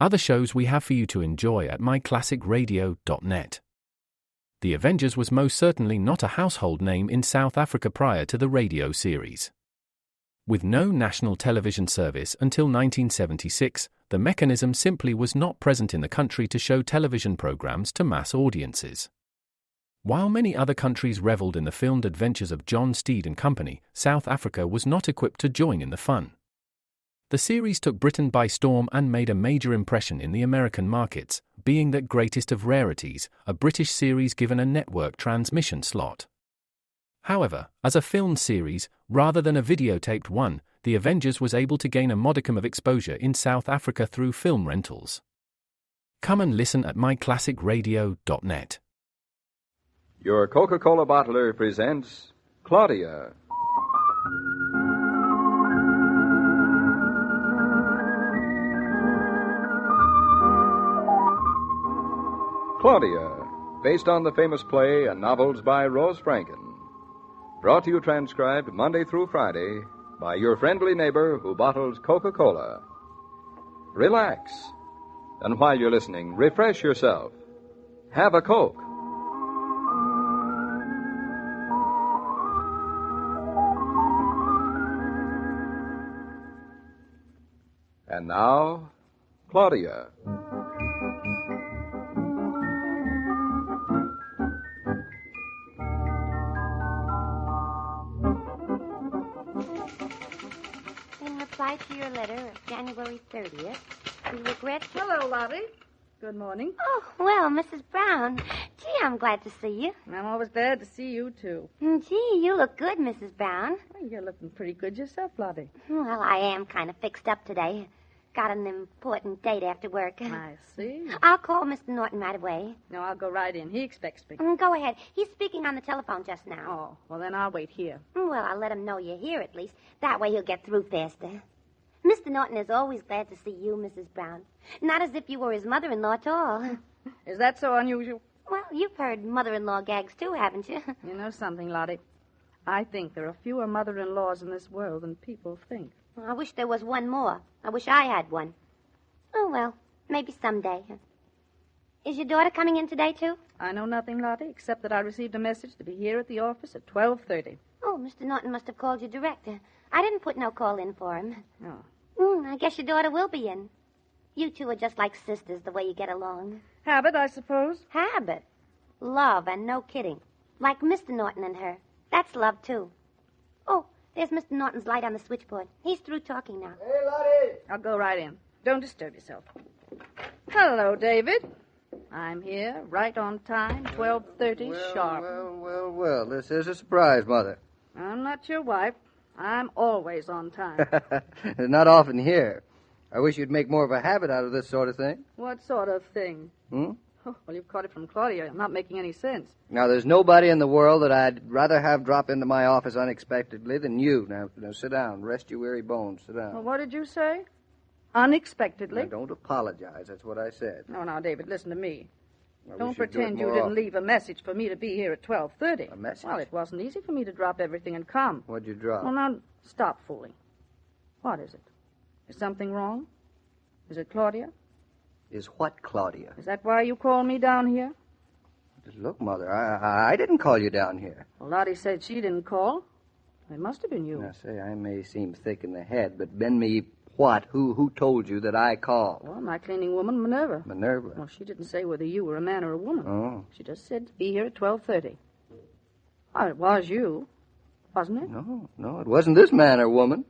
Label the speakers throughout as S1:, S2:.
S1: other shows we have for you to enjoy at myclassicradio.net. The Avengers was most certainly not a household name in South Africa prior to the radio series. With no national television service until 1976, the mechanism simply was not present in the country to show television programs to mass audiences. While many other countries reveled in the filmed adventures of John Steed and company, South Africa was not equipped to join in the fun. The series took Britain by storm and made a major impression in the American markets, being that greatest of rarities, a British series given a network transmission slot. However, as a filmed series, rather than a videotaped one, The Avengers was able to gain a modicum of exposure in South Africa through film rentals. Come and listen at myclassicradio.net.
S2: Your Coca-Cola bottler presents Claudia. Claudia, based on the famous play and novels by Rose Franken. Brought to you transcribed Monday through Friday by your friendly neighbor who bottles Coca-Cola. Relax. And while you're listening, refresh yourself. Have a Coke. And now, Claudia.
S3: In reply to your letter of January 30th, we regret...
S4: Hello, Lottie. Good morning.
S3: Oh, well, Mrs. Brown. Gee, I'm glad to see you.
S4: I'm always glad to see you, too.
S3: Gee, you look good, Mrs. Brown.
S4: Well, you're looking pretty good yourself, Lottie.
S3: Well, I am kind of fixed up today. Got an important date after work.
S4: I see.
S3: I'll call Mr. Norton right away.
S4: No, I'll go right in. He expects me.
S3: Go ahead. He's speaking on the telephone just now.
S4: Oh, well, then I'll wait here.
S3: Well, I'll let him know you're here at least. That way he'll get through faster. Mr. Norton is always glad to see you, Mrs. Brown. Not as if you were his mother-in-law at all.
S4: Is that so unusual?
S3: Well, you've heard mother-in-law gags too, haven't you?
S4: You know something, Lottie? I think there are fewer mother-in-laws in this world than people think.
S3: I wish there was one more. I wish I had one. Oh, well, maybe someday. Is your daughter coming in today, too?
S4: I know nothing, Lottie, except that I received a message to be here at the office at 12:30.
S3: Oh, Mr. Norton must have called you direct. I didn't put no call in for him.
S4: Oh.
S3: I guess your daughter will be in. You two are just like sisters, the way you get along.
S4: Habit, I suppose.
S3: Habit. Love, and no kidding. Like Mr. Norton and her. That's love, too. Oh, there's Mr. Norton's light on the switchboard. He's through talking now.
S5: Hey, Lottie!
S4: I'll go right in. Don't disturb yourself. Hello, David. I'm here, right on time, 12:30 sharp.
S5: Well, this is a surprise, Mother.
S4: I'm not your wife. I'm always on time.
S5: Not often here. I wish you'd make more of a habit out of this sort of thing.
S4: What sort of thing?
S5: Hmm?
S4: Oh, well, you've caught it from Claudia. I'm not making any sense.
S5: Now, there's nobody in the world that I'd rather have drop into my office unexpectedly than you. Now sit down. Rest your weary bones. Sit down.
S4: Well, what did you say? Unexpectedly?
S5: Now, don't apologize. That's what I said.
S4: No, now, David, listen to me.
S5: I
S4: Don't
S5: wish you'd do it
S4: pretend you
S5: more
S4: didn't
S5: often.
S4: leave a message for me to be here at 12:30.
S5: A message?
S4: Well, it wasn't easy for me to drop everything and come.
S5: What'd you drop?
S4: Well, now, stop fooling. What is it? Is something wrong? Is it Claudia?
S5: Is what, Claudia?
S4: Is that why you called me down here?
S5: Look, Mother, I didn't call you down here.
S4: Well, Lottie said she didn't call. It must have been you.
S5: Now, say, I may seem thick in the head, but bend me what? Who told you that I called?
S4: Well, my cleaning woman, Minerva.
S5: Minerva.
S4: Well, she didn't say whether you were a man or a woman.
S5: Oh.
S4: She just said to be here at 12:30. Well, it was you, wasn't it?
S5: No, it wasn't this man or woman.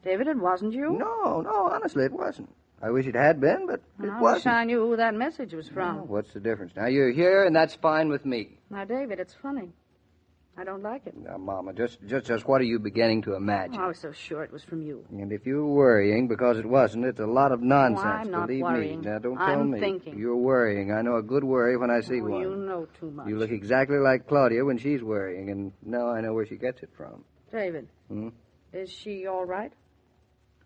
S4: David, it wasn't you?
S5: No, honestly, it wasn't. I wish it had been, but it
S4: I
S5: wasn't.
S4: wish I knew who that message was from.
S5: Oh, what's the difference? Now, you're here, and that's fine with me.
S4: Now, David, it's funny. I don't like it.
S5: Now, Mama, just what are you beginning to imagine?
S4: Oh, I was so sure it was from you.
S5: And if you're worrying because it wasn't, it's a lot of nonsense,
S4: I'm not
S5: believe
S4: worrying.
S5: me. Now, don't tell
S4: I'm
S5: me.
S4: thinking.
S5: You're worrying. I know a good worry when I see
S4: Oh,
S5: one.
S4: you know too much.
S5: You look exactly like Claudia when she's worrying, and now I know where she gets it from.
S4: David,
S5: Hmm?
S4: is she all right?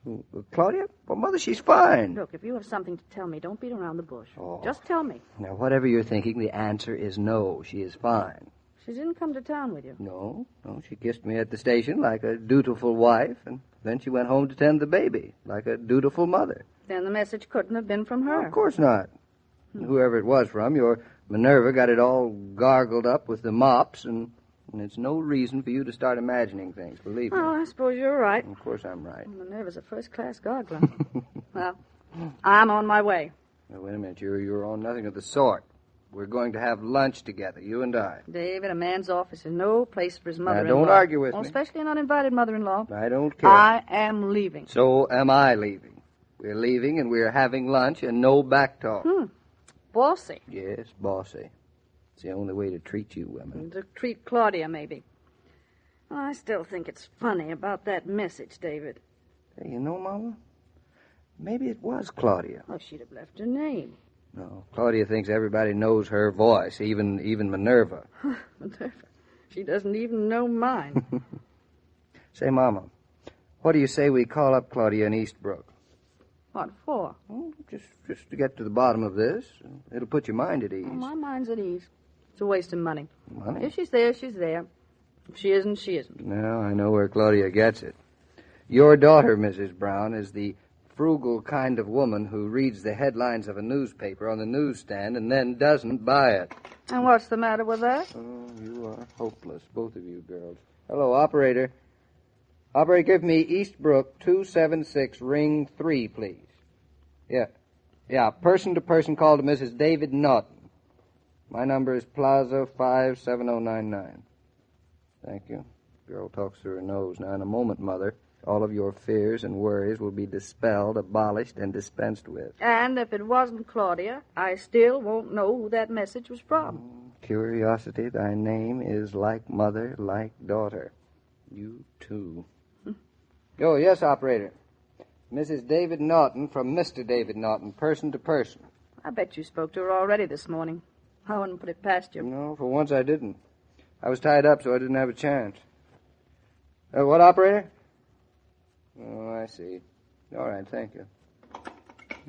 S5: Who, Claudia? Well, Mother, she's fine.
S4: Look, if you have something to tell me, don't beat around the bush.
S5: Oh.
S4: Just tell me.
S5: Now, whatever you're thinking, the answer is no. She is fine.
S4: She didn't come to town with you.
S5: No, she kissed me at the station like a dutiful wife, and then she went home to tend the baby like a dutiful mother.
S4: Then the message couldn't have been from her.
S5: Well, of course not. Whoever it was from, your Minerva got it all gargled up with the mops, and it's no reason for you to start imagining things, believe me.
S4: Oh, I suppose you're right.
S5: Of course I'm right.
S4: Minerva's a first-class gargler. Well, I'm on my way.
S5: Now, wait a minute. You're on nothing of the sort. We're going to have lunch together, you and I.
S4: David, a man's office is no place for his mother-in-law.
S5: Now, don't argue with me.
S4: Especially an uninvited mother-in-law.
S5: I don't care.
S4: I am leaving.
S5: So am I leaving. We're leaving, and we're having lunch, and no back talk.
S4: Bossy.
S5: Yes, bossy. It's the only way to treat you women.
S4: To treat Claudia, maybe. Oh, I still think it's funny about that message, David.
S5: Hey, you know, Mama, maybe it was Claudia.
S4: Oh, she'd have left her name.
S5: No, Claudia thinks everybody knows her voice, even Minerva.
S4: Minerva. She doesn't even know mine.
S5: Say, Mama, what do you say we call up Claudia in Eastbrook?
S4: What for?
S5: Oh, just to get to the bottom of this. It'll put your mind at ease.
S4: Oh, my mind's at ease. It's a waste of money.
S5: Money?
S4: If she's there, she's there. If she isn't, she isn't.
S5: No, I know where Claudia gets it. Your daughter, Mrs. Brown, is the frugal kind of woman who reads the headlines of a newspaper on the newsstand and then doesn't buy it.
S4: And what's the matter with that?
S5: Oh, you are hopeless, both of you girls. Hello, operator. Operator, give me Eastbrook 276 ring 3, please. Yeah, person-to-person call to Mrs. David Naughton. My number is Plaza 57099. Thank you. Girl talks through her nose. Now, in a moment, Mother, all of your fears and worries will be dispelled, abolished, and dispensed with.
S4: And if it wasn't Claudia, I still won't know who that message was from.
S5: Curiosity, thy name is like mother, like daughter. You too. Oh, yes, operator. Mrs. David Naughton from Mr. David Naughton, person to person.
S4: I bet you spoke to her already this morning. I wouldn't put it past you.
S5: No, for once I didn't. I was tied up, so I didn't have a chance. What, operator? Oh, I see. All right, thank you.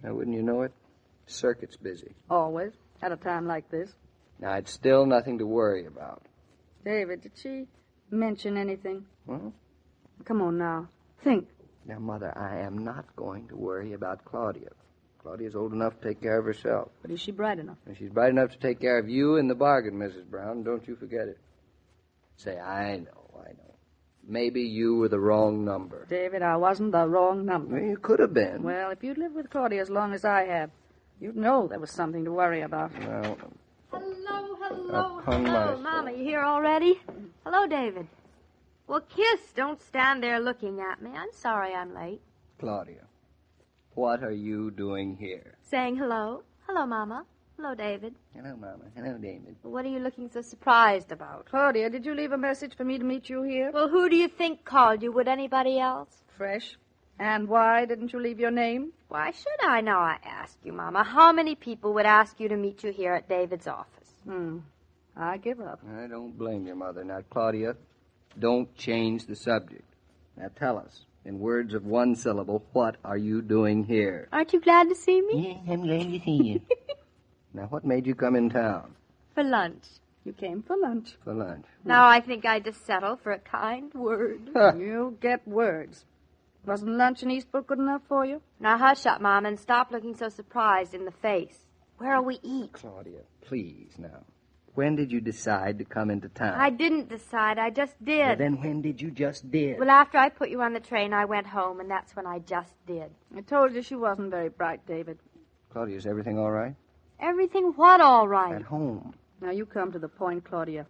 S5: Now, wouldn't you know it? Circuit's busy.
S4: Always. At a time like this.
S5: Now, it's still nothing to worry about.
S4: David, did she mention anything?
S5: Well?
S4: Come on now. Think.
S5: Now, Mother, I am not going to worry about Claudia. Claudia's old enough to take care of herself.
S4: But is she bright enough?
S5: And she's bright enough to take care of you in the bargain, Mrs. Brown. Don't you forget it. Say, I know. Maybe you were the wrong number.
S4: David, I wasn't the wrong number.
S5: Well, you could have been.
S4: Well, if you'd lived with Claudia as long as I have, you'd know there was something to worry about.
S5: Well,
S3: Hello, Mama, you here already? Hello, David. Well, kiss. Don't stand there looking at me. I'm sorry I'm late.
S5: Claudia, what are you doing here?
S3: Saying hello. Hello, Mama. Hello, David.
S5: Hello, Mama. Hello, David.
S3: What are you looking so surprised about?
S4: Claudia, did you leave a message for me to meet you here?
S3: Well, who do you think called you? Would anybody else?
S4: Fresh. And why didn't you leave your name?
S3: Why should I know? I ask you, Mama. How many people would ask you to meet you here at David's office?
S4: I give up.
S5: I don't blame your mother. Now, Claudia, don't change the subject. Now, tell us, in words of one syllable, what are you doing here?
S3: Aren't you glad to see me?
S5: Yes, I'm glad to see you. Now, what made you come in town?
S3: For lunch.
S4: You came for lunch.
S5: For lunch.
S3: Now I think I just settle for a kind word.
S4: You get words. Wasn't lunch in Eastbrook good enough for you?
S3: Now hush up, Mom, and stop looking so surprised in the face. Where'll we eat?
S5: Claudia, please now. When did you decide to come into town?
S3: I didn't decide. I just did.
S5: Well, then when did you just did?
S3: Well, after I put you on the train, I went home, and that's when I just did.
S4: I told you she wasn't very bright, David.
S5: Claudia, is everything all right?
S3: Everything what all right?
S5: At home.
S4: Now you come to the point, Claudia.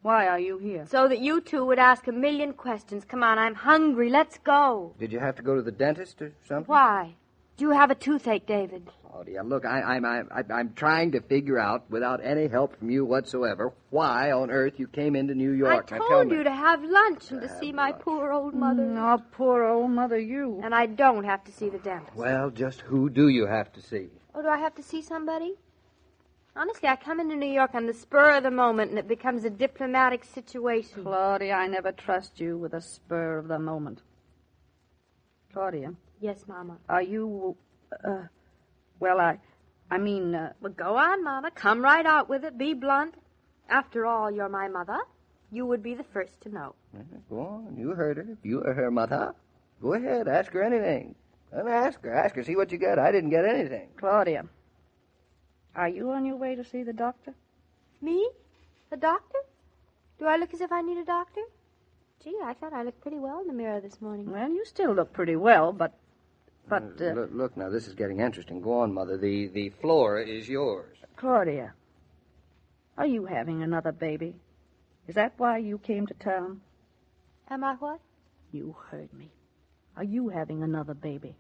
S4: Why are you here?
S3: So that you two would ask a million questions. Come on, I'm hungry. Let's go.
S5: Did you have to go to the dentist or something?
S3: Why? Do you have a toothache, David?
S5: Claudia, look, I'm trying to figure out, without any help from you whatsoever, why on earth you came into New York.
S3: I
S5: Now, tell
S3: told
S5: me.
S3: you to have lunch and to see my poor old mother.
S4: Oh, poor old mother, you.
S3: And I don't have to see the dentist.
S5: Well, just who do you have to see?
S3: Oh, do I have to see somebody? Honestly, I come into New York on the spur of the moment, and it becomes a diplomatic situation.
S4: Claudia, I never trust you with a spur of the moment. Claudia.
S3: Yes, Mama.
S4: Are you, well, I mean,
S3: Well, go on, Mama. Come right out with it. Be blunt. After all, you're my mother. You would be the first to know.
S5: Go on. You heard her. You are her mother. Go ahead. Ask her anything. Then ask her, see what you get. I didn't get anything.
S4: Claudia, are you on your way to see the doctor?
S3: Me? A doctor? Do I look as if I need a doctor? Gee, I thought I looked pretty well in the mirror this morning.
S4: Well, you still look pretty well, but...
S5: Look, now, this is getting interesting. Go on, Mother. The floor is yours.
S4: Claudia, are you having another baby? Is that why you came to town?
S3: Am I what?
S4: You heard me. Are you having another baby?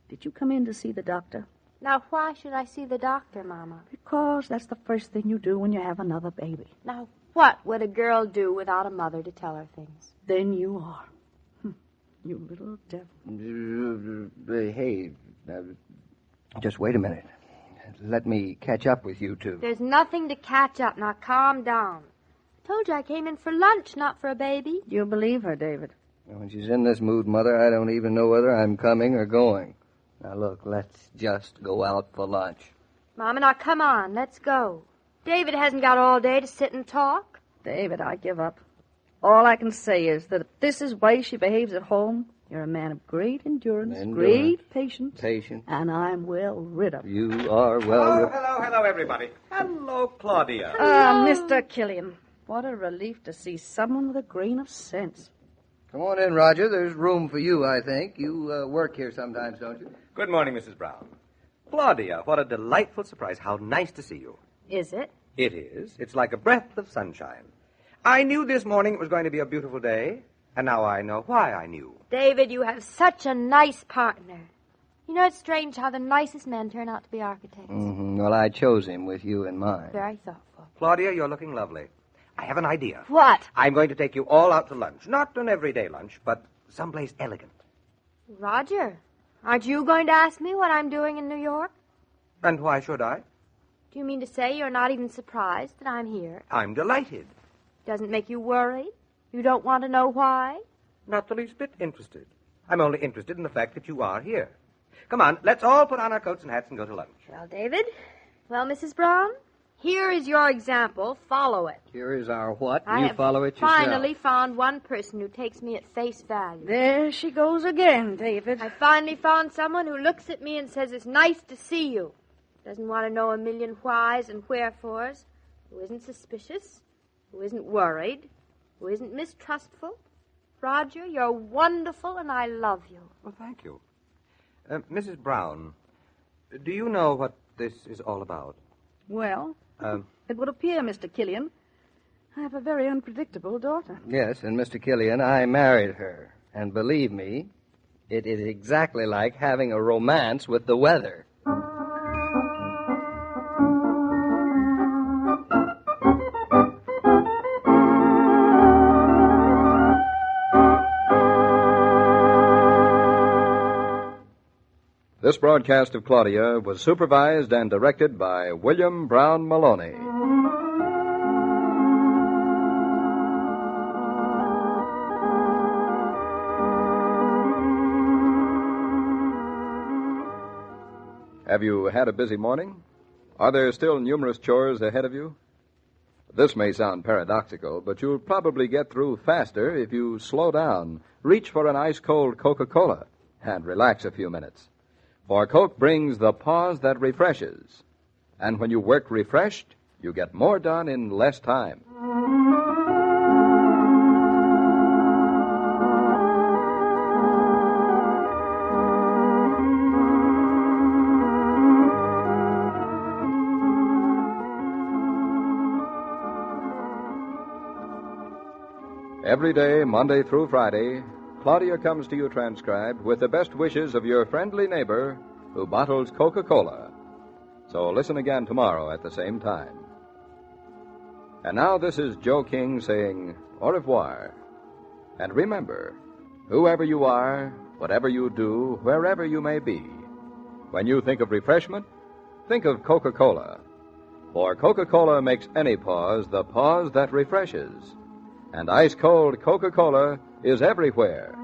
S4: Did you come in to see the doctor?
S3: Now, why should I see the doctor, Mama?
S4: Because that's the first thing you do when you have another baby.
S3: Now, what would a girl do without a mother to tell her things?
S4: Then you are. You little devil.
S5: Hey, just wait a minute. Let me catch up with you two.
S3: There's nothing to catch up. Now, calm down. I told you I came in for lunch, not for a baby.
S4: You believe her, David.
S5: When she's in this mood, Mother, I don't even know whether I'm coming or going. Now, look, let's just go out for lunch.
S3: Mama, now come on. Let's go. David hasn't got all day to sit and talk.
S4: David, I give up. All I can say is that if this is why she behaves at home, you're a man of great endurance, great patience. And I'm well rid of you.
S5: You are well...
S6: Hello, everybody. Hello, Claudia.
S4: Mr. Killian, what a relief to see someone with a grain of sense.
S5: Come on in, Roger. There's room for you, I think. You work here sometimes, don't you?
S6: Good morning, Mrs. Brown. Claudia, what a delightful surprise. How nice to see you.
S3: Is it?
S6: It is. It's like a breath of sunshine. I knew this morning it was going to be a beautiful day, and now I know why I knew.
S3: David, you have such a nice partner. You know, it's strange how the nicest men turn out to be architects.
S5: Mm-hmm. Well, I chose him with you in mind.
S3: Very thoughtful.
S6: Claudia, you're looking lovely. I have an idea.
S3: What?
S6: I'm going to take you all out to lunch. Not an everyday lunch, but someplace elegant.
S3: Roger, aren't you going to ask me what I'm doing in New York?
S6: And why should I?
S3: Do you mean to say you're not even surprised that I'm here?
S6: I'm delighted.
S3: Doesn't make you worried? You don't want to know why?
S6: Not the least bit interested. I'm only interested in the fact that you are here. Come on, let's all put on our coats and hats and go to lunch.
S3: Well, David. Well, Mrs. Brown, here is your example. Follow it.
S5: Here is our what?
S3: I
S5: You follow it yourself.
S3: finally found one person who takes me at face value.
S4: There she goes again, David.
S3: I finally found someone who looks at me and says it's nice to see you. Doesn't want to know a million whys and wherefores. Who isn't suspicious. Who isn't worried. Who isn't mistrustful. Roger, you're wonderful and I love you.
S6: Well, thank you. Mrs. Brown, do you know what this is all about?
S4: Well, it would appear, Mr. Killian, I have a very unpredictable daughter.
S5: Yes, and Mr. Killian, I married her. And believe me, it is exactly like having a romance with the weather.
S2: This broadcast of Claudia was supervised and directed by William Brown Maloney. Have you had a busy morning? Are there still numerous chores ahead of you? This may sound paradoxical, but you'll probably get through faster if you slow down, reach for an ice-cold Coca-Cola, and relax a few minutes. For Coke brings the pause that refreshes. And when you work refreshed, you get more done in less time. Every day, Monday through Friday, Claudia comes to you transcribed with the best wishes of your friendly neighbor who bottles Coca-Cola. So listen again tomorrow at the same time. And now this is Joe King saying au revoir. And remember, whoever you are, whatever you do, wherever you may be, when you think of refreshment, think of Coca-Cola. For Coca-Cola makes any pause the pause that refreshes. And ice-cold Coca-Cola is everywhere.